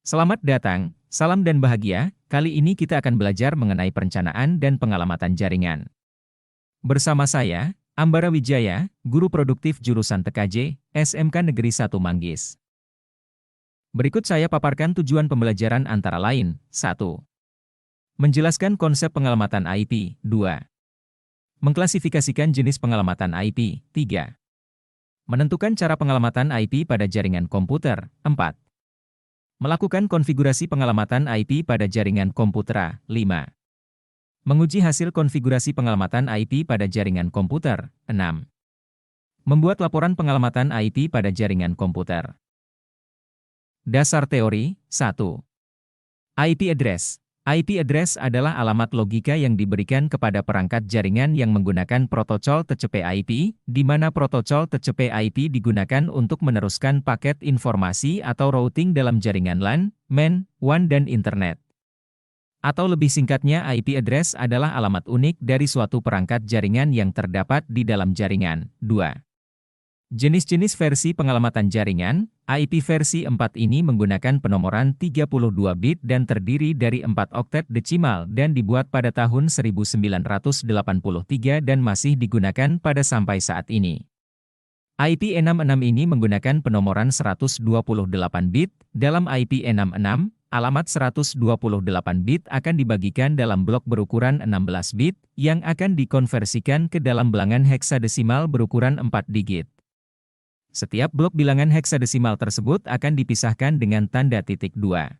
Selamat datang, salam dan bahagia. Kali ini kita akan belajar mengenai perencanaan dan pengalamatan jaringan. Bersama saya, Ambara Wijaya, Guru Produktif Jurusan TKJ, SMK Negeri 1 Manggis. Berikut saya paparkan tujuan pembelajaran antara lain. 1. Menjelaskan konsep pengalamatan IP. 2. Mengklasifikasikan jenis pengalamatan IP. 3. Menentukan cara pengalamatan IP pada jaringan komputer. 4. Melakukan konfigurasi pengalamatan IP pada jaringan komputer. 5. Menguji hasil konfigurasi pengalamatan IP pada jaringan komputer. 6. Membuat laporan pengalamatan IP pada jaringan komputer. Dasar teori. 1. IP address. IP address adalah alamat logika yang diberikan kepada perangkat jaringan yang menggunakan protokol TCP/IP, di mana protokol TCP/IP digunakan untuk meneruskan paket informasi atau routing dalam jaringan LAN, MAN, WAN dan Internet. Atau lebih singkatnya, IP address adalah alamat unik dari suatu perangkat jaringan yang terdapat di dalam jaringan. 2. Jenis-jenis versi pengalamatan jaringan. IP versi 4 ini menggunakan penomoran 32 bit dan terdiri dari 4 oktet desimal dan dibuat pada tahun 1983 dan masih digunakan pada sampai saat ini. IP66 ini menggunakan penomoran 128 bit. Dalam IP66, alamat 128 bit akan dibagikan dalam blok berukuran 16 bit yang akan dikonversikan ke dalam bilangan heksadesimal berukuran 4 digit. Setiap blok bilangan heksadesimal tersebut akan dipisahkan dengan tanda titik 2.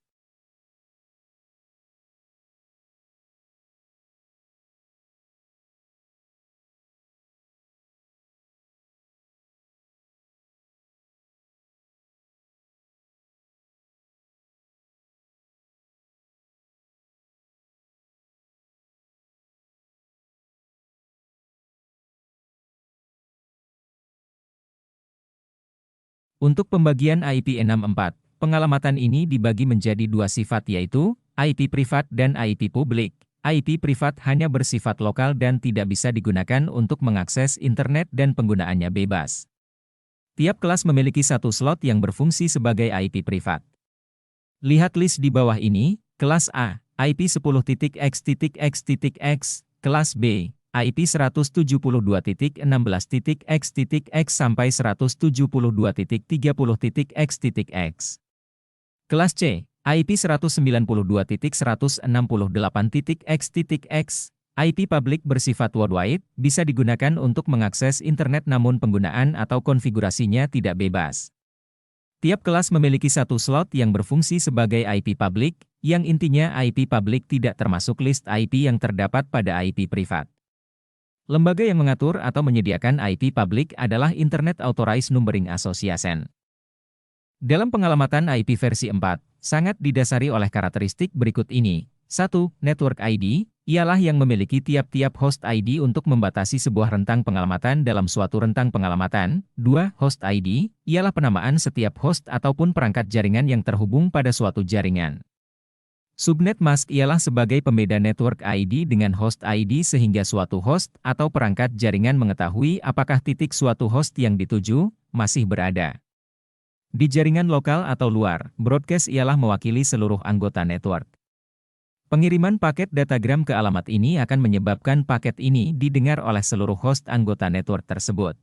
Untuk pembagian IP64, pengalamatan ini dibagi menjadi dua sifat yaitu, IP privat dan IP publik. IP privat hanya bersifat lokal dan tidak bisa digunakan untuk mengakses internet dan penggunaannya bebas. Tiap kelas memiliki satu slot yang berfungsi sebagai IP privat. Lihat list di bawah ini, kelas A, IP 10.x.x.x, kelas B, IP 172.16.x.x sampai 172.30.x.x. Kelas C, IP 192.168.x.x. IP publik bersifat worldwide, bisa digunakan untuk mengakses internet namun penggunaan atau konfigurasinya tidak bebas. Tiap kelas memiliki satu slot yang berfungsi sebagai IP publik, yang intinya IP publik tidak termasuk list IP yang terdapat pada IP privat. Lembaga yang mengatur atau menyediakan IP publik adalah Internet Authorized Numbering Association. Dalam pengalamatan IP versi 4, sangat didasari oleh karakteristik berikut ini. 1. Network ID, ialah yang memiliki tiap-tiap host ID untuk membatasi sebuah rentang pengalamatan dalam suatu rentang pengalamatan. 2. Host ID, ialah penamaan setiap host ataupun perangkat jaringan yang terhubung pada suatu jaringan. Subnet mask ialah sebagai pembeda network ID dengan host ID sehingga suatu host atau perangkat jaringan mengetahui apakah titik suatu host yang dituju masih berada. Di jaringan lokal atau luar, broadcast ialah mewakili seluruh anggota network. Pengiriman paket datagram ke alamat ini akan menyebabkan paket ini didengar oleh seluruh host anggota network tersebut.